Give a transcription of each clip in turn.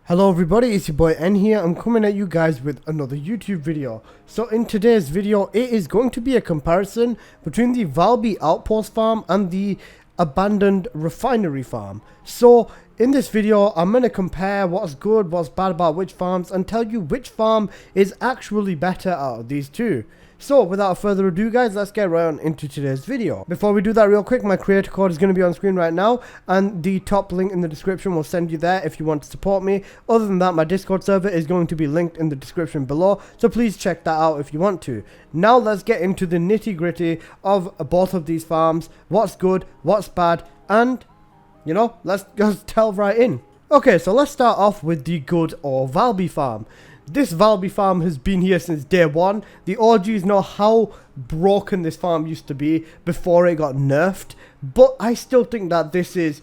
Hello everybody, it's your boy N here. I'm coming at you guys with another YouTube video. So in today's video, it is going to be a comparison between the Valby Outpost farm and the abandoned Refinery farm. So in this video, I'm going to compare what's good, what's bad about which farms, and tell you which farm is actually better out of these two. So without further ado guys, let's get right on into today's video. Before we do that real quick, my creator code is going to be on screen right now, and the top link in the description will send you there if you want to support me. Other than that, my Discord server is going to be linked in the description below, so please check that out if you want to. Now let's get into the nitty gritty of both of these farms, what's good, what's bad, and you know, let's just delve right in. Okay, so let's start off with the good or Valby farm. This Valby farm has been here since day one. The OGs know how broken this farm used to be before it got nerfed, but I still think that this is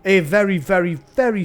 a very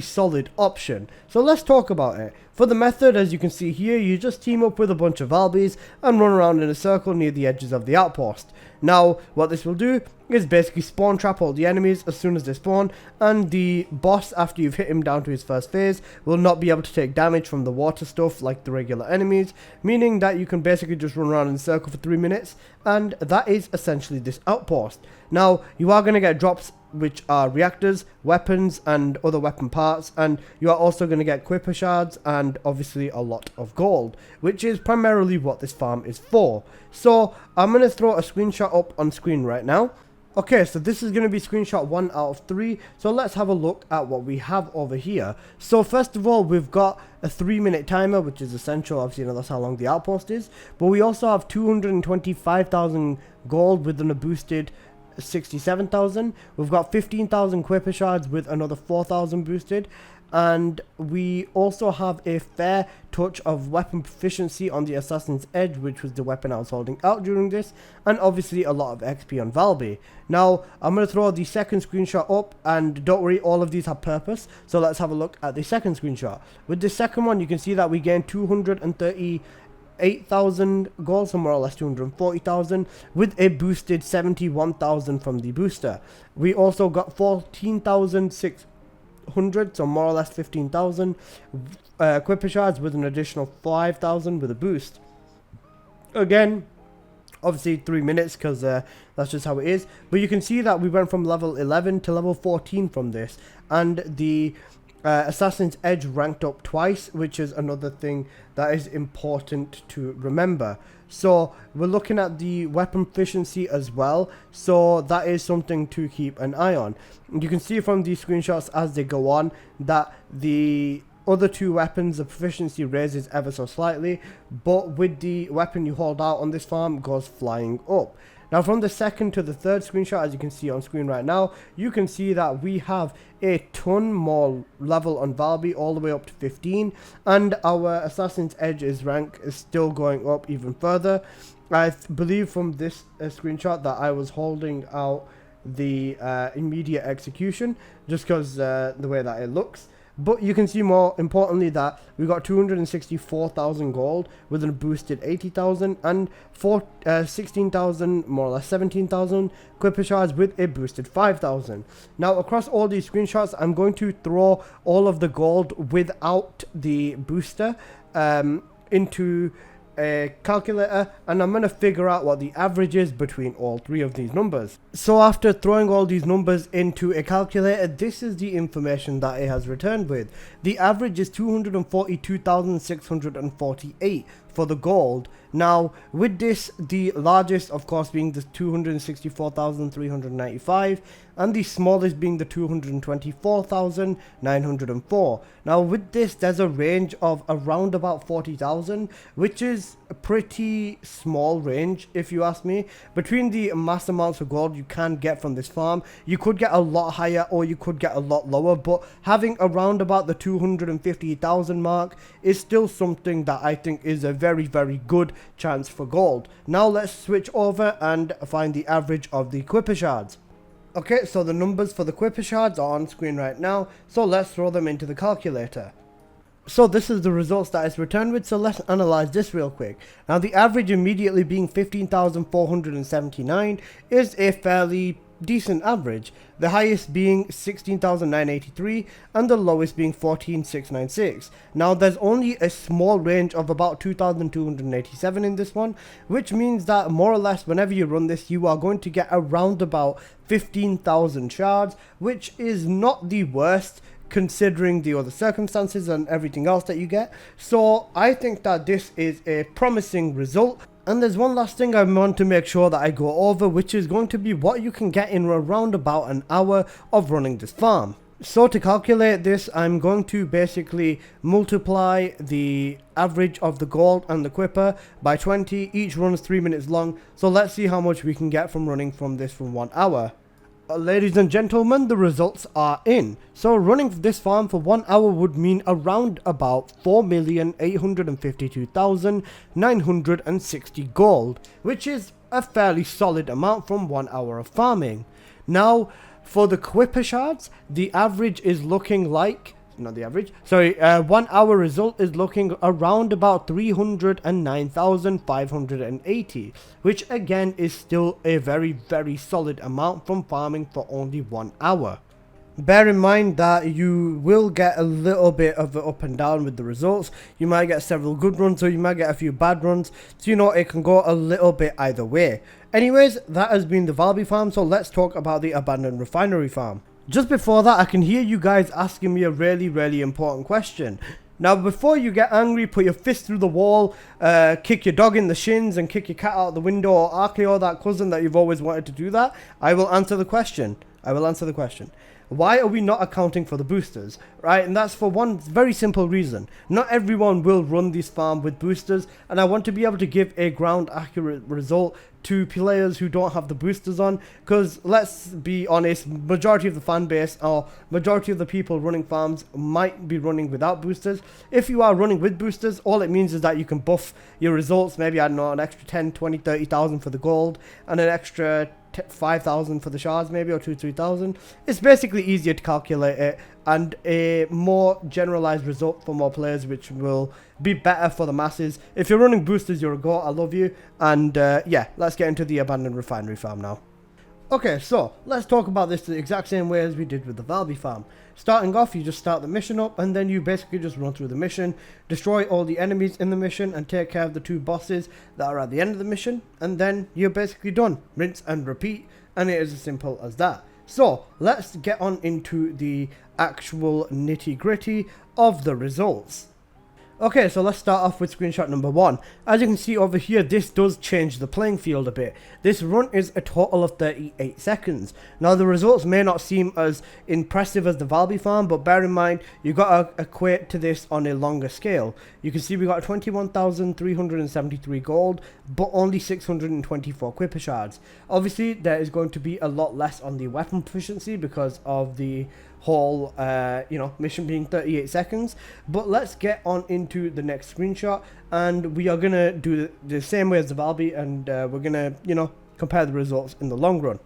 solid option. So let's talk about it. For the method, as you can see here, you just team up with a bunch of Valbys and run around in a circle near the edges of the outpost. Now, what this will do is basically spawn trap all the enemies as soon as they spawn, and the boss, after you've hit him down to his first phase, will not be able to take damage from the water stuff like the regular enemies, meaning that you can basically just run around in a circle for 3 minutes, and that is essentially this outpost. Now, you are going to get drops which are reactors, weapons, and other weapon parts, and you are also going to get quipper shards and obviously a lot of gold, which is primarily what this farm is for. So I'm going to throw a screenshot up on screen right now. Okay, so this is going to be screenshot 1 out of 3, so let's have a look at what we have over here. So first of all, we've got a 3-minute timer, which is essential, obviously, you know, that's how long the outpost is, but we also have 225,000 gold within a boosted 67,000. We've got 15,000 quipper shards with another 4,000 boosted, and we also have a fair touch of weapon proficiency on the Assassin's Edge, which was the weapon I was holding out during this, and obviously a lot of XP on Valby. Now I'm going to throw the second screenshot up, and don't worry, all of these have purpose, so let's have a look at the second screenshot. With the second one, you can see that we gain 238,000 gold, so more or less 240,000, with a boosted 71,000 from the booster. We also got 14,600, so more or less 15,000 quipper shards with an additional 5,000 with a boost. Again, obviously 3 minutes because that's just how it is, but you can see that we went from level 11 to level 14 from this, and the Assassin's Edge ranked up twice, which is another thing that is important to remember. So we're looking at the weapon proficiency as well, so that is something to keep an eye on. You can see from these screenshots as they go on that the other two weapons, the proficiency raises ever so slightly, but with the weapon you hold out on this farm goes flying up. Now from the second to the third screenshot, as you can see on screen right now, you can see that we have a ton more level on Valby, all the way up to 15, and our Assassin's Edge's rank is still going up even further. I believe from this screenshot that I was holding out the immediate execution, just because the way that it looks. But you can see more importantly that we got 264,000 gold with a boosted 80,000 and 16,000, more or less 17,000 quipper shards with a boosted 5,000. Now across all these screenshots, I'm going to throw all of the gold without the booster into a calculator, and I'm going to figure out what the average is between all three of these numbers. So after throwing all these numbers into a calculator, this is the information that it has returned with. The average is 242,648 for the gold. Now with this, the largest of course being the 264,395 and the smallest being the 224,904. Now with this, there's a range of around about 40,000, which is a pretty small range if you ask me. Between the mass amounts of gold you can get from this farm, you could get a lot higher or you could get a lot lower, but having around about the 250,000 mark is still something that I think is a very good chance for gold. Now let's switch over and find the average of the quipper shards. Okay, so the numbers for the quipper shards are on screen right now, so let's throw them into the calculator. So this is the results that it's returned with, so let's analyze this real quick. Now the average immediately being 15,479 is a fairly decent average, the highest being 16,983 and the lowest being 14,696. Now there's only a small range of about 2,287 in this one, which means that more or less whenever you run this you are going to get around about 15,000 shards, which is not the worst considering the other circumstances and everything else that you get. So I think that this is a promising result. And there's one last thing I want to make sure that I go over, which is going to be what you can get in around about an hour of running this farm. So to calculate this, I'm going to basically multiply the average of the gold and the quipper by 20. Each run is 3 minutes long, so let's see how much we can get from running from this for 1 hour. Ladies and gentlemen, the results are in. So running this farm for 1 hour would mean around about 4,852,960 gold, which is a fairly solid amount from 1 hour of farming. Now, for the quipper shards, the average is looking like, not the average, sorry, 1 hour result is looking around about 309,580, which again is still a very solid amount from farming for only 1 hour. Bear in mind that you will get a little bit of an up and down with the results. You might get several good runs or you might get a few bad runs, so you know it can go a little bit either way. Anyways, that has been the Valby farm, so let's talk about the abandoned refinery farm. Just before that, I can hear you guys asking me a really important question. Now, before you get angry, put your fist through the wall, kick your dog in the shins and kick your cat out the window, or RKO that cousin that you've always wanted to do that, I will answer the question. Why are we not accounting for the boosters, right? And that's for one very simple reason. Not everyone will run this farm with boosters, and I want to be able to give a ground accurate result to players who don't have the boosters on, because let's be honest, majority of the fan base or majority of the people running farms might be running without boosters. If you are running with boosters, all it means is that you can buff your results, maybe, I don't know, an extra 10, 20, 30,000 for the gold and an extra 5,000 for the shards, maybe, or 3,000. It's basically easier to calculate it and a more generalized result for more players, which will be better for the masses. If you're running boosters, you're a goat, I love you. And yeah, let's get into the abandoned refinery farm now. Okay, so let's talk about this the exact same way as we did with the Valby farm. Starting off, you just start the mission up and then you basically just run through the mission, destroy all the enemies in the mission and take care of the 2 bosses that are at the end of the mission, and then you're basically done. Rinse and repeat, and it is as simple as that. So let's get on into the actual nitty gritty of the results. Okay, so let's start off with screenshot number 1. As you can see over here, this does change the playing field a bit. This run is a total of 38 seconds. Now, the results may not seem as impressive as the Valby farm, but bear in mind, you've got to equate to this on a longer scale. You can see we got 21,373 gold, but only 624 quipper shards. Obviously, there is going to be a lot less on the weapon proficiency because of the whole mission being 38 seconds. But let's get on into the next screenshot, and we are gonna do the same way as the Valby, and we're gonna compare the results in the long run.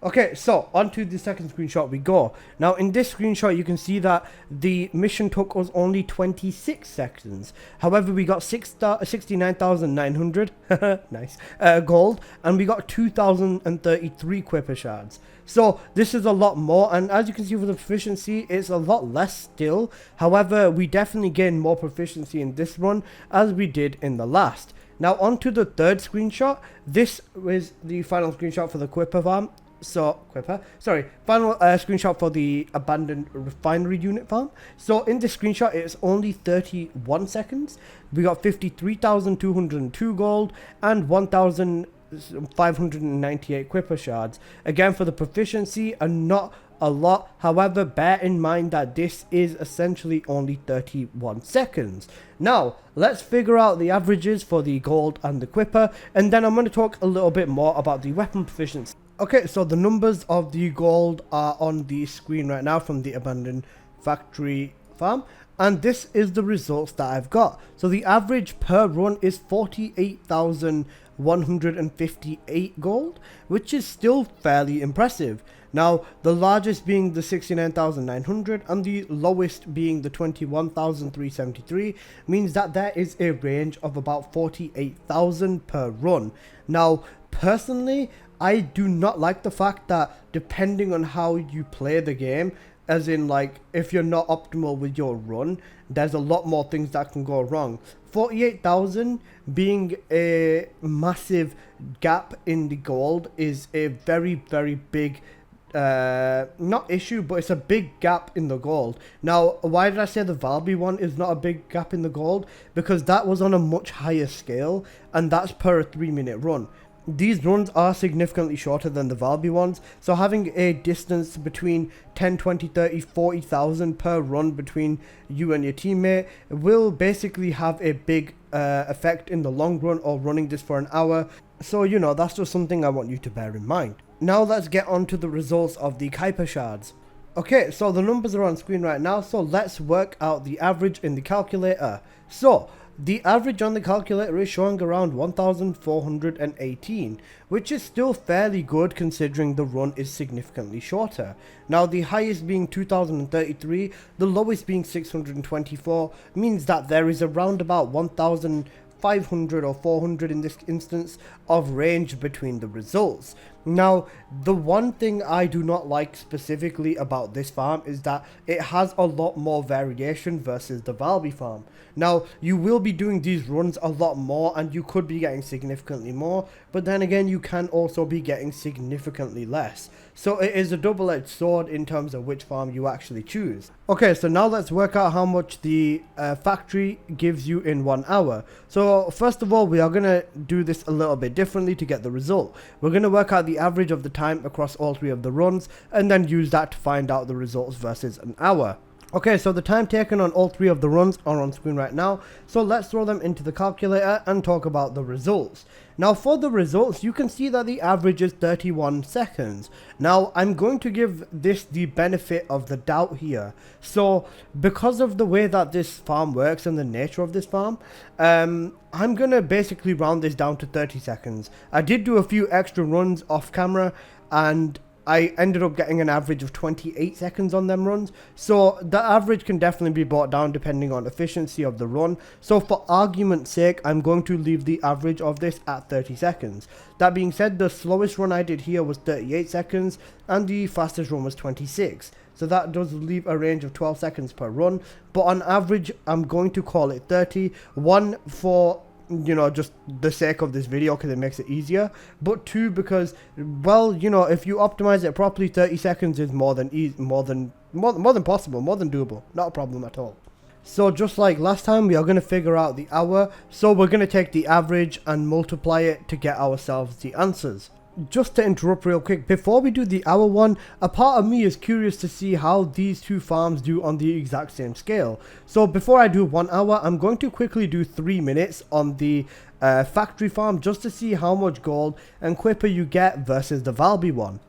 Okay, so onto the second screenshot we go. Now in this screenshot you can see that the mission took us only 26 seconds. However, we got 69,900 nice gold, and we got 2,033 quipper shards. So this is a lot more, and as you can see for the proficiency, it's a lot less still. However, we definitely gained more proficiency in this run as we did in the last. Now onto the third screenshot. This was the final screenshot for the quipper farm. Final screenshot for the abandoned refinery unit farm. So in this screenshot, it's only 31 seconds. We got 53,202 gold and 1,598 quipper shards. Again, for the proficiency, and not a lot. However, bear in mind that this is essentially only 31 seconds. Now, let's figure out the averages for the gold and the quipper, and then I'm going to talk a little bit more about the weapon proficiency. Okay, so the numbers of the gold are on the screen right now from the abandoned factory farm, and this is the results that I've got. So the average per run is 48,158 gold, which is still fairly impressive. Now, the largest being the 69,900 and the lowest being the 21,373 means that there is a range of about 48,000 per run. Now, personally, I do not like the fact that depending on how you play the game, as in like if you're not optimal with your run, there's a lot more things that can go wrong. 48,000 being a massive gap in the gold is a very big not issue, but it's a big gap in the gold. Now, why did I say the Valby one is not a big gap in the gold? Because that was on a much higher scale, and that's per a 3-minute run. These runs are significantly shorter than the Valby ones, so having a distance between 10, 20, 30, 40,000 per run between you and your teammate will basically have a big effect in the long run, or running this for an hour. So, you know, that's just something I want you to bear in mind. Now let's get on to the results of the Kuiper shards. Okay, so the numbers are on screen right now, so let's work out the average in the calculator. So, the average on the calculator is showing around 1,418, which is still fairly good considering the run is significantly shorter. Now, the highest being 2,033, the lowest being 624, means that there is around about 1,500 or 400 in this instance of range between the results. Now, the one thing I do not like specifically about this farm is that it has a lot more variation versus the Valby farm. Now, you will be doing these runs a lot more and you could be getting significantly more, but then again, you can also be getting significantly less. So it is a double-edged sword in terms of which farm you actually choose. Okay, so now let's work out how much the factory gives you in 1 hour. So first of all, we are going to do this a little bit differently to get the result. We're going to work out the average of the time across all 3 of the runs and then use that to find out the results versus an hour. Okay, so the time taken on all 3 of the runs are on screen right now, so let's throw them into the calculator and talk about the results. Now, for the results, you can see that the average is 31 seconds. Now, I'm going to give this the benefit of the doubt here. So, because of the way that this farm works and the nature of this farm, I'm going to basically round this down to 30 seconds. I did do a few extra runs off camera, and I ended up getting an average of 28 seconds on them runs, so the average can definitely be brought down depending on efficiency of the run. So for argument's sake, I'm going to leave the average of this at 30 seconds. That being said, the slowest run I did here was 38 seconds and the fastest run was 26. So that does leave a range of 12 seconds per run, but on average, I'm going to call it 30. One, for just the sake of this video because it makes it easier, but 2, because, well, if you optimize it properly, 30 seconds is more than possible, more than doable, not a problem at all. So just like last time, we are going to figure out the hour, so we're going to take the average and multiply it to get ourselves the answers. Just to interrupt real quick, before we do the hour one, a part of me is curious to see how these 2 farms do on the exact same scale. So before I do 1 hour, I'm going to quickly do 3 minutes on the factory farm just to see how much gold and Kuiper you get versus the Valby one.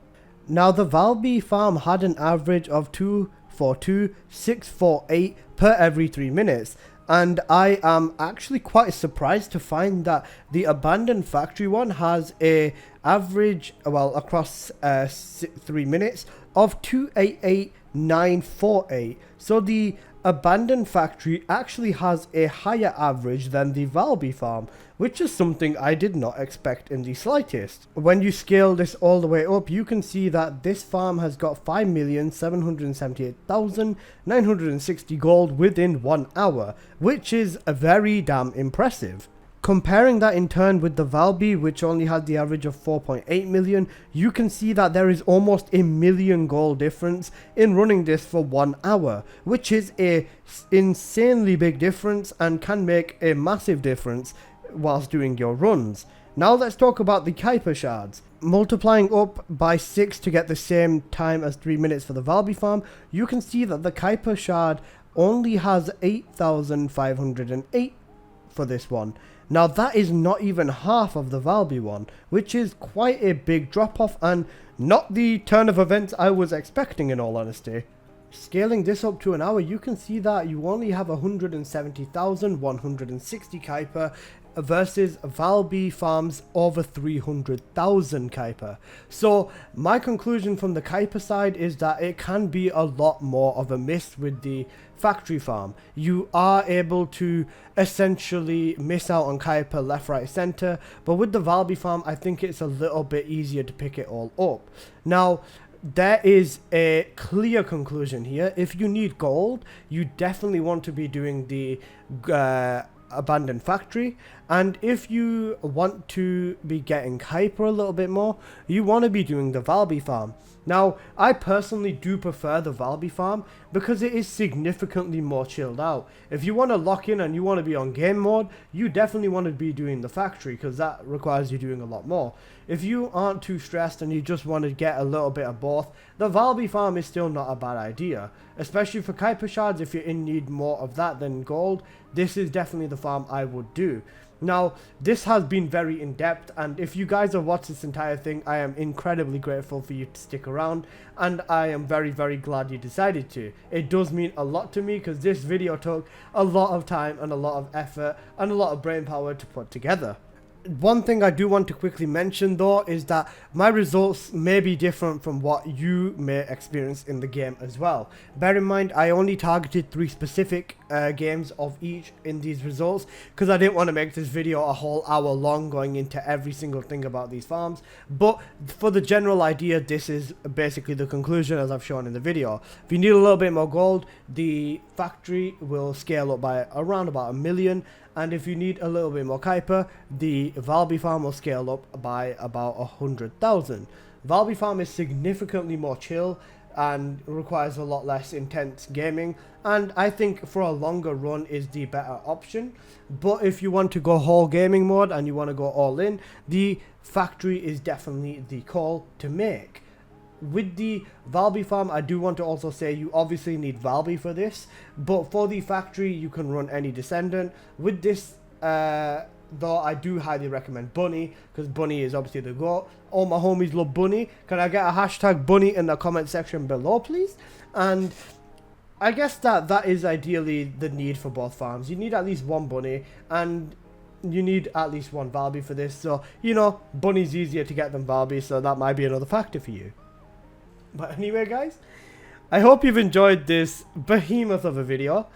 Now, the Valby farm had an average of 242, 648 per every 3 minutes. And I am actually quite surprised to find that the abandoned factory one has a average, well, across 3 minutes of 288,948. So the abandoned factory actually has a higher average than the Valby farm, which is something I did not expect in the slightest. When you scale this all the way up, you can see that this farm has got 5,778,960 gold within 1 hour, which is very damn impressive. Comparing that in turn with the Valby, which only had the average of 4.8 million, you can see that there is almost a million gold difference in running this for 1 hour, which is a insanely big difference and can make a massive difference whilst doing your runs. Now let's talk about the Kuiper shards. Multiplying up by 6 to get the same time as 3 minutes for the Valby farm, you can see that the Kuiper shard only has 8,508 for this one. Now that is not even half of the Valby one, which is quite a big drop off and not the turn of events I was expecting, in all honesty. Scaling this up to an hour, you can see that you only have 170,160 Kuiper versus Valby farms over 300,000 Kuiper. So my conclusion from the Kuiper side is that it can be a lot more of a miss with the factory farm. You are able to essentially miss out on Kuiper left, right, center, but with the Valby farm I think it's a little bit easier to pick it all up. Now there is a clear conclusion here. If you need gold, you definitely want to be doing the abandoned factory, and if you want to be getting hyper a little bit more, you want to be doing the Valby farm. Now I personally do prefer the Valby farm because it is significantly more chilled out. If you want to lock in and you want to be on game mode, you definitely want to be doing the factory because that requires you doing a lot more. If you aren't too stressed and you just want to get a little bit of both, the Valby farm is still not a bad idea, especially for Kuiper shards. If you're in need more of that than gold, this is definitely the farm I would do. Now this has been very in-depth, and if you guys have watched this entire thing, I am incredibly grateful for you to stick around, and I am very glad you decided to. It does mean a lot to me because this video took a lot of time and a lot of effort and a lot of brain power to put together. One thing I do want to quickly mention though is that my results may be different from what you may experience in the game as well. Bear in mind I only targeted 3 specific games of each in these results because I didn't want to make this video a whole hour long going into every single thing about these farms, but for the general idea this is basically the conclusion as I've shown in the video. If you need a little bit more gold, the factory will scale up by around about 1 million, and if you need a little bit more Kuiper, the Valby farm will scale up by about 100,000. Valby farm is significantly more chill and requires a lot less intense gaming, and I think for a longer run is the better option. But if you want to go whole gaming mode and you want to go all in, the factory is definitely the call to make. With the Valby farm, I do want to also say you obviously need Valby for this, but for the factory you can run any Descendant. With this though, I do highly recommend Bunny because Bunny is obviously the GOAT. All my homies love Bunny. Can I get a hashtag Bunny in the comment section below please? And I guess that is ideally the need for both farms. You need at least one Bunny and you need at least one Valby for this, so you know Bunny's easier to get than Valby, so that might be another factor for you. But anyway guys, I hope you've enjoyed this behemoth of a video.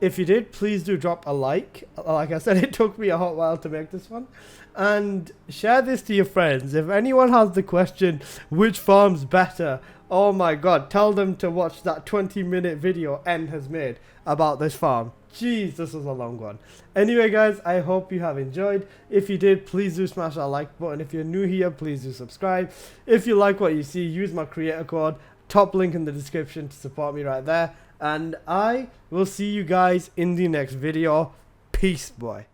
If you did, please do drop a like. Like I said, it took me a hot while to make this one. And share this to your friends. If anyone has the question, which farm's better? Oh my god, tell them to watch that 20-minute video N has made about this farm. Jeez, this was a long one. Anyway guys, I hope you have enjoyed. If you did, please do smash that like button. If you're new here, please do subscribe. If you like what you see, use my creator code. Top link in the description to support me right there. And I will see you guys in the next video. Peace, boy.